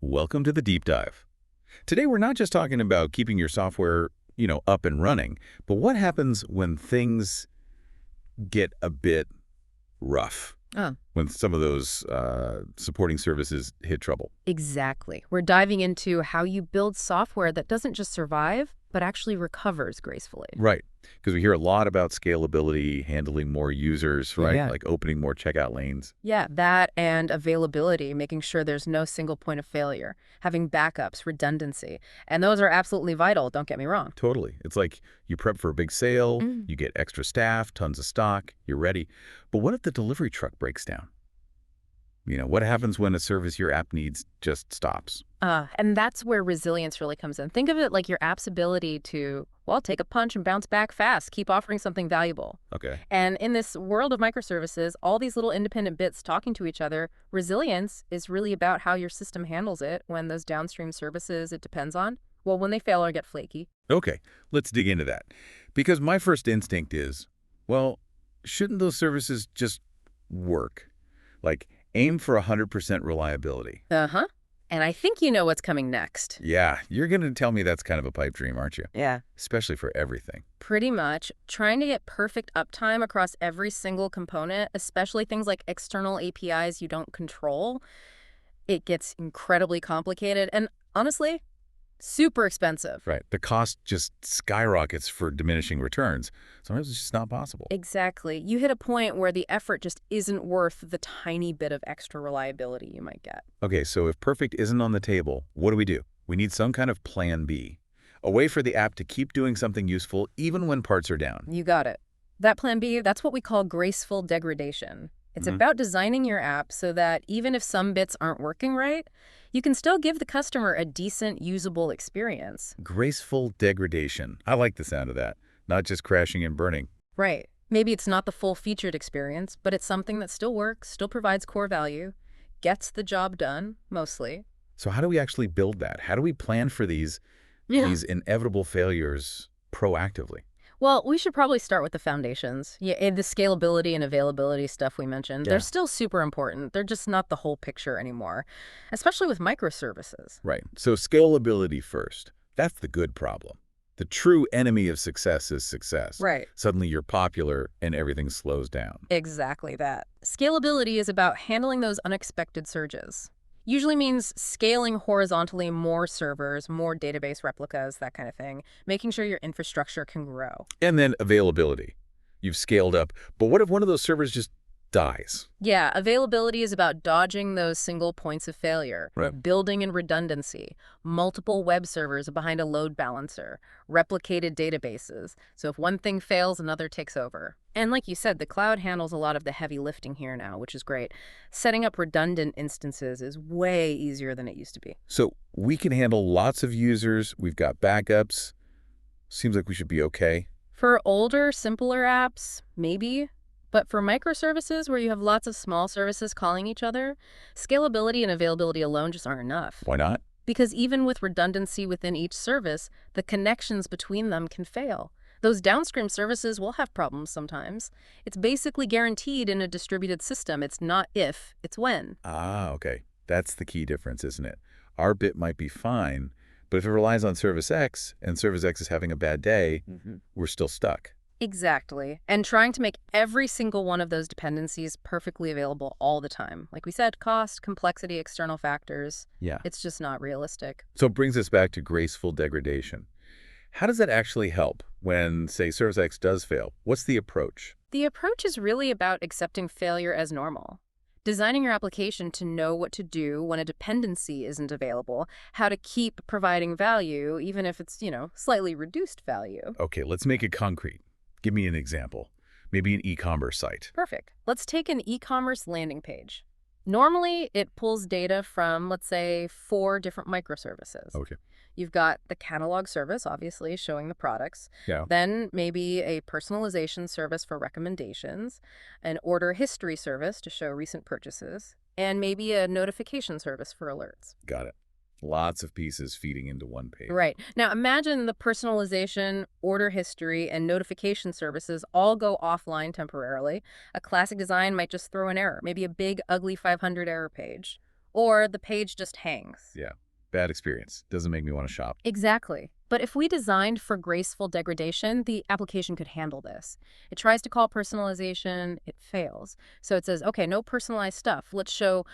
Welcome to the deep dive. Today we're not just talking about keeping your software, up and running, but what happens when things get a bit rough, Oh, when some of those supporting services hit trouble. exactly. We're diving into how you build software that doesn't just survive, but actually recovers gracefully. Right, because we hear a lot about scalability, handling more users, right? Yeah. Like opening more checkout lanes. Yeah, that and availability, making sure there's no single point of failure, having backups, redundancy. And those are absolutely vital, don't get me wrong. Totally. It's like you prep for a big sale, Mm. you get extra staff, tons of stock, you're ready. But what if the delivery truck breaks down? What happens when a service your app needs just stops? And that's where resilience really comes in. Think of it like your app's ability to, well, take a punch and bounce back fast, keep offering something valuable. Okay. And in this world of microservices, all these little independent bits talking to each other, resilience is really about how your system handles it when those downstream services it depends on, well, when they fail or get flaky. Okay, let's dig into that. Because my first instinct is, well, shouldn't those services just work? Like, aim for 100% reliability. Uh-huh. And I think you know what's coming next. Yeah, you're going to tell me that's kind of a pipe dream, aren't you? Yeah. Especially for everything. Pretty much. Trying to get perfect uptime across every single component, especially things like external APIs you don't control, it gets incredibly complicated and, honestly, super expensive. Right. The cost just skyrockets for diminishing returns. Sometimes it's just not possible. Exactly. You hit a point where the effort just isn't worth the tiny bit of extra reliability you might get. Okay, so if perfect isn't on the table, what do? We need some kind of plan B. A way for the app to keep doing something useful even when parts are down. You got it. That plan B, that's what we call graceful degradation. It's Mhm. about designing your app so that even if some bits aren't working right, you can still give the customer a decent, usable experience. Graceful degradation. I like the sound of that. Not just crashing and burning. Right. Maybe it's not the full featured experience, but it's something that still works, still provides core value, gets the job done, mostly. So how do we actually build that? How do we plan for these inevitable failures proactively? Well, we should probably start with the foundations. Yeah, and the scalability and availability stuff we mentioned, they're Yeah. still super important. They're just not the whole picture anymore, especially with microservices. Right. So scalability first. That's the good problem. The true enemy of success is success. Right. Suddenly you're popular and everything slows down. Exactly that. Scalability is about handling those unexpected surges. Usually means scaling horizontally more servers, more database replicas, that kind of thing, making sure your infrastructure can grow. And then availability. You've scaled up, but what if one of those servers just dies? Yeah, availability is about dodging those single points of failure, Right. building in redundancy, multiple web servers behind a load balancer, replicated databases. So if one thing fails, another takes over. And like you said, the cloud handles a lot of the heavy lifting here now, which is great. Setting up redundant instances is way easier than it used to be. So we can handle lots of users. We've got backups. Seems like we should be okay. For older, simpler apps, maybe. But for microservices where you have lots of small services calling each other, scalability and availability alone just aren't enough. Why not? Because even with redundancy within each service, the connections between them can fail. Those downstream services will have problems sometimes. It's basically guaranteed in a distributed system. It's not if, it's when. Ah, okay. That's the key difference, isn't it? Our bit might be fine, but if it relies on Service X and Service X is having a bad day, we're still stuck. Exactly. And trying to make every single one of those dependencies perfectly available all the time. Like we said, cost, complexity, external factors. Yeah. It's just not realistic. So it brings us back to graceful degradation. How does that actually help when, say, Service X does fail? What's the approach? The approach is really about accepting failure as normal. Designing your application to know what to do when a dependency isn't available, how to keep providing value, even if it's, slightly reduced value. Okay, let's make it concrete. Give me an example. Maybe an e-commerce site. Perfect. Let's take an e-commerce landing page. Normally, it pulls data from, let's say, 4 different microservices. Okay. You've got the catalog service, obviously, showing the products. Yeah. Then maybe a personalization service for recommendations, an order history service to show recent purchases, and maybe a notification service for alerts. Got it. Lots of pieces feeding into one page. Right. Now imagine the personalization, order history, and notification services all go offline temporarily. A classic design might just throw an error, maybe a big, ugly 500 error page. or the page just hangs. Yeah, bad experience. Doesn't make me want to shop. Exactly. But if we designed for graceful degradation, the application could handle this. It tries to call personalization, it fails. So it says, okay, no personalized stuff. Let's show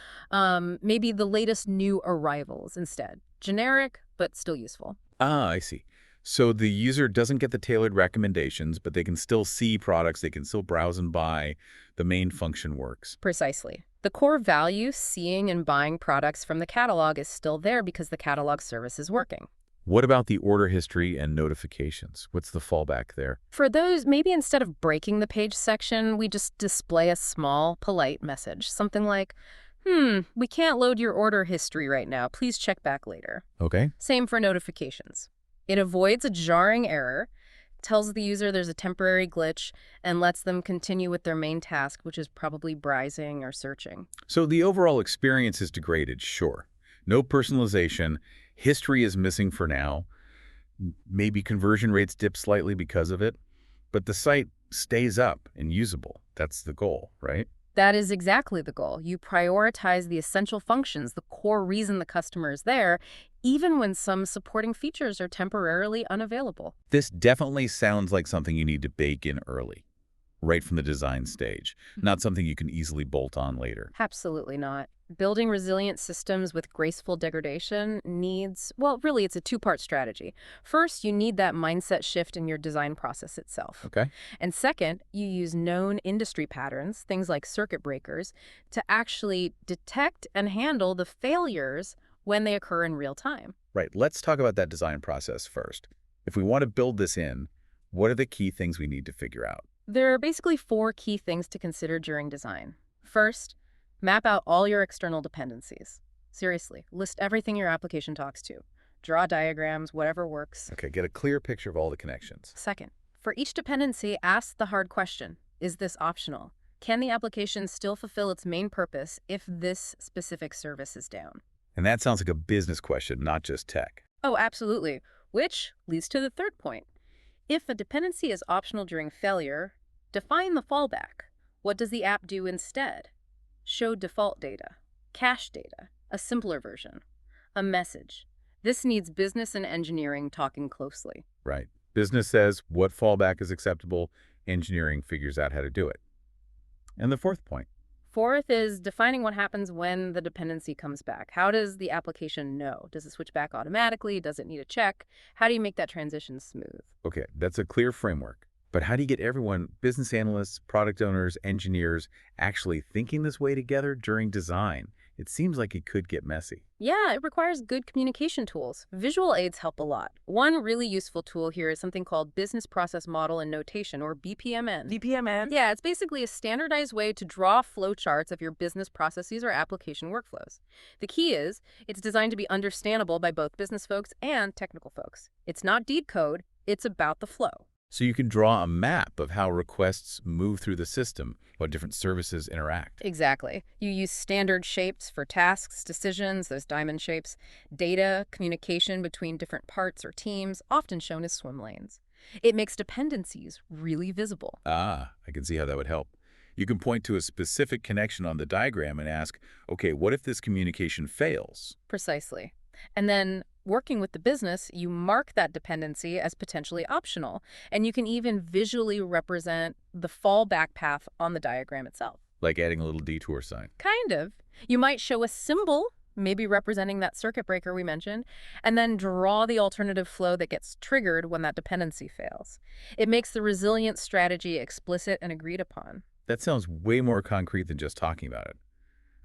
maybe the latest new arrivals instead. Generic, but still useful. Ah, I see. So the user doesn't get the tailored recommendations, but they can still see products, they can still browse and buy. The main function works. Precisely. The core value, seeing and buying products from the catalog, is still there because the catalog service is working. What about the order history and notifications? What's the fallback there? For those, maybe instead of breaking the page section, we just display a small, polite message. Something like, we can't load your order history right now. Please check back later. Okay. Same for notifications. It avoids a jarring error, tells the user there's a temporary glitch, and lets them continue with their main task, which is probably browsing or searching. So the overall experience is degraded, sure. No personalization. History is missing for now. Maybe conversion rates dip slightly because of it. But the site stays up and usable. That's the goal, right? That is exactly the goal. You prioritize the essential functions, the core reason the customer is there, even when some supporting features are temporarily unavailable. This definitely sounds like something you need to bake in early, right from the design stage, not something you can easily bolt on later. Absolutely not. Building resilient systems with graceful degradation needs, well, really, it's a two-part strategy. First, you need that mindset shift in your design process itself. Okay. And second, you use known industry patterns, things like circuit breakers, to actually detect and handle the failures when they occur in real time. Right. Let's talk about that design process first. If we want to build this in, what are the key things we need to figure out? There are basically four key things to consider during design. First, map out all your external dependencies. Seriously, list everything your application talks to. Draw diagrams, whatever works. Okay, get a clear picture of all the connections. Second, for each dependency, ask the hard question. Is this optional? Can the application still fulfill its main purpose if this specific service is down? And that sounds like a business question, not just tech. Oh, absolutely. Which leads to the third point. If a dependency is optional during failure, define the fallback. What does the app do instead? Show default data, cache data, a simpler version, a message. This needs business and engineering talking closely. Right. Business says what fallback is acceptable. Engineering figures out how to do it. And the fourth point. Fourth is defining what happens when the dependency comes back. How does the application know? Does it switch back automatically? Does it need a check? How do you make that transition smooth? Okay, that's a clear framework. But how do you get everyone, business analysts, product owners, engineers, actually thinking this way together during design? It seems like it could get messy. Yeah, it requires good communication tools. Visual aids help a lot. One really useful tool here is something called Business Process Model and Notation, or BPMN. DPMN? Yeah, it's basically a standardized way to draw flowcharts of your business processes or application workflows. The key is, it's designed to be understandable by both business folks and technical folks. It's not deed code, it's about the flow. So you can draw a map of how requests move through the system, what different services interact. Exactly. You use standard shapes for tasks, decisions, those diamond shapes, data, communication between different parts or teams, often shown as swim lanes. It makes dependencies really visible. Ah, I can see how that would help. You can point to a specific connection on the diagram and ask, okay, what if this communication fails? Precisely. And then, working with the business, you mark that dependency as potentially optional, and you can even visually represent the fallback path on the diagram itself. Like adding a little detour sign. Kind of. You might show a symbol, maybe representing that circuit breaker we mentioned, and then draw the alternative flow that gets triggered when that dependency fails. It makes the resilience strategy explicit and agreed upon. That sounds way more concrete than just talking about it.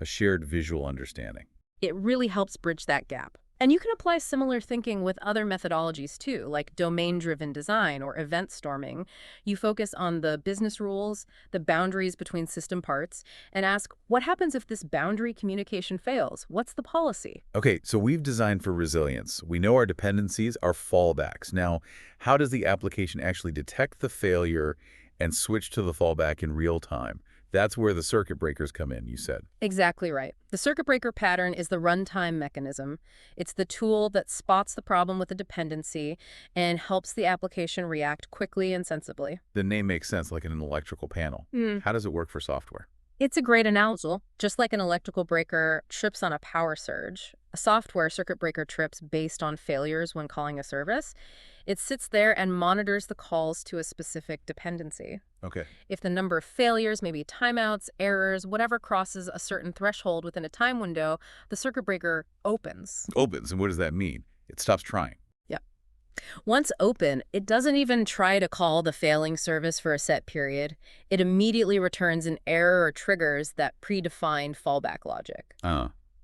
A shared visual understanding. It really helps bridge that gap. And you can apply similar thinking with other methodologies too, like domain-driven design or event storming. You focus on the business rules, the boundaries between system parts, and ask, what happens if this boundary communication fails? What's the policy? Okay, so we've designed for resilience. We know our dependencies are fallbacks. Now, how does the application actually detect the failure and switch to the fallback in real time? That's where the circuit breakers come in, you said. Exactly right. The circuit breaker pattern is the runtime mechanism. It's the tool that spots the problem with the dependency and helps the application react quickly and sensibly. The name makes sense, like in an electrical panel. How does it work for software? It's a great analogy. Just like an electrical breaker trips on a power surge, a software circuit breaker trips based on failures when calling a service. It sits there and monitors the calls to a specific dependency. Okay. If the number of failures, maybe timeouts, errors, whatever crosses a certain threshold within a time window, the circuit breaker opens. Opens, and what does that mean? It stops trying. Yep. Once open, it doesn't even try to call the failing service for a set period. It immediately returns an error or triggers that predefined fallback logic.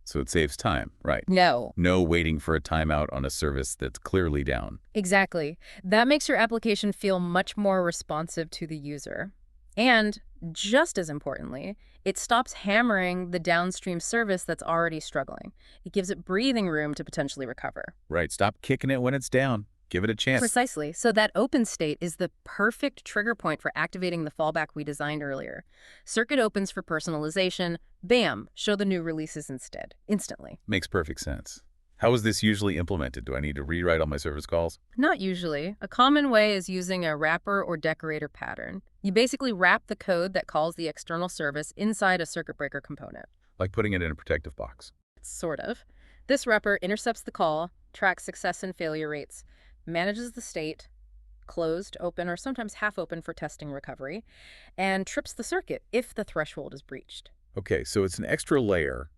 So it saves time, right? No. No waiting for a timeout on a service that's clearly down. Exactly. That makes your application feel much more responsive to the user. And just as importantly, it stops hammering the downstream service that's already struggling. It gives it breathing room to potentially recover. Right, stop kicking it when it's down. Give it a chance. Precisely. So that open state is the perfect trigger point for activating the fallback we designed earlier. Circuit opens for personalization. Bam! Show the new releases instead, instantly. Makes perfect sense. How is this usually implemented? Do I need to rewrite all my service calls? Not usually. A common way is using a wrapper or decorator pattern. You basically wrap the code that calls the external service inside a circuit breaker component. Like putting it in a protective box. Sort of. This wrapper intercepts the call, tracks success and failure rates, manages the state, closed, open, or sometimes half open for testing recovery, and trips the circuit if the threshold is breached. Okay, so it's an extra layer,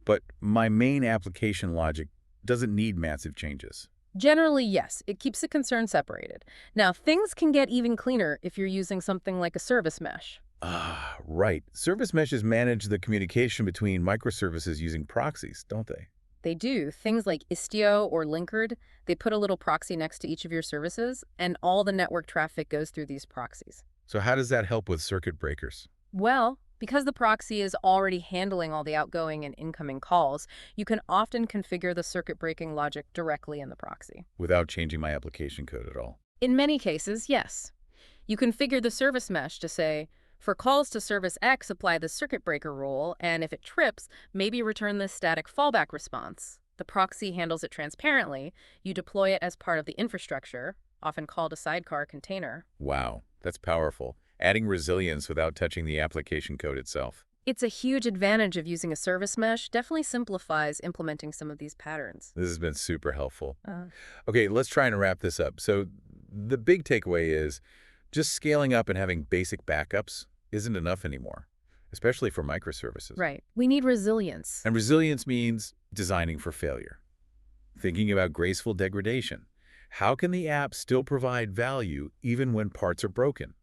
but my main application logic doesn't need massive changes. Generally, yes, it keeps the concern separated. Now, things can get even cleaner if you're using something like a service mesh. Right. Service meshes manage the communication between microservices using proxies, don't they? They do. Things like Istio or Linkerd, they put a little proxy next to each of your services, and all the network traffic goes through these proxies. So how does that help with circuit breakers? Well, because the proxy is already handling all the outgoing and incoming calls, you can often configure the circuit breaking logic directly in the proxy. Without changing my application code at all. In many cases, yes. You configure the service mesh to say, for calls to service X, apply the circuit breaker rule, and if it trips, maybe return this static fallback response. The proxy handles it transparently. You deploy it as part of the infrastructure, often called a sidecar container. Wow, that's powerful. Adding resilience without touching the application code itself. It's a huge advantage of using a service mesh. Definitely simplifies implementing some of these patterns. This has been super helpful. Okay, let's try and wrap this up. So the big takeaway is just scaling up and having basic backups isn't enough anymore, especially for microservices. Right. We need resilience. And resilience means designing for failure, thinking about graceful degradation. How can the app still provide value even when parts are broken?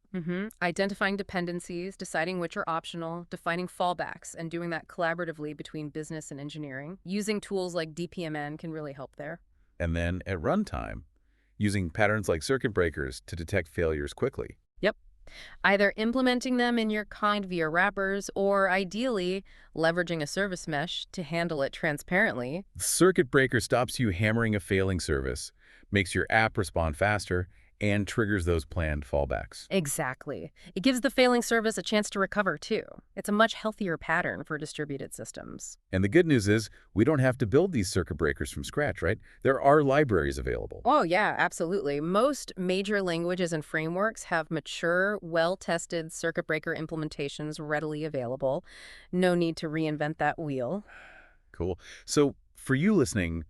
Identifying dependencies, deciding which are optional, defining fallbacks, and doing that collaboratively between business and engineering. Using tools like DPMN can really help there. And then at runtime, using patterns like circuit breakers to detect failures quickly. Yep. Either implementing them in your kind via wrappers or, ideally, leveraging a service mesh to handle it transparently. The circuit breaker stops you hammering a failing service, makes your app respond faster, and triggers those planned fallbacks. Exactly. It gives the failing service a chance to recover, too. It's a much healthier pattern for distributed systems. And the good news is we don't have to build these circuit breakers from scratch, right? There are libraries available. Oh, yeah, absolutely. Most major languages and frameworks have mature, well-tested circuit breaker implementations readily available. No need to reinvent that wheel. Cool. So for you listening,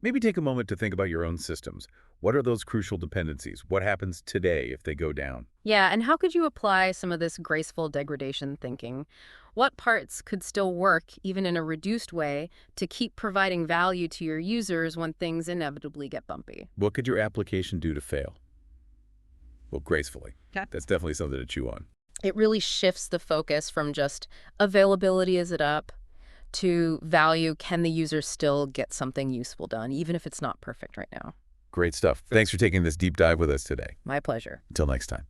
maybe take a moment to think about your own systems. What are those crucial dependencies? What happens today if they go down? Yeah, and how could you apply some of this graceful degradation thinking? What parts could still work, even in a reduced way, to keep providing value to your users when things inevitably get bumpy? What could your application do to fail? Well, gracefully. Okay. That's definitely something to chew on. It really shifts the focus from just availability, is it up, to value, can the user still get something useful done, even if it's not perfect right now? Great stuff. Thanks for taking this deep dive with us today. My pleasure. Until next time.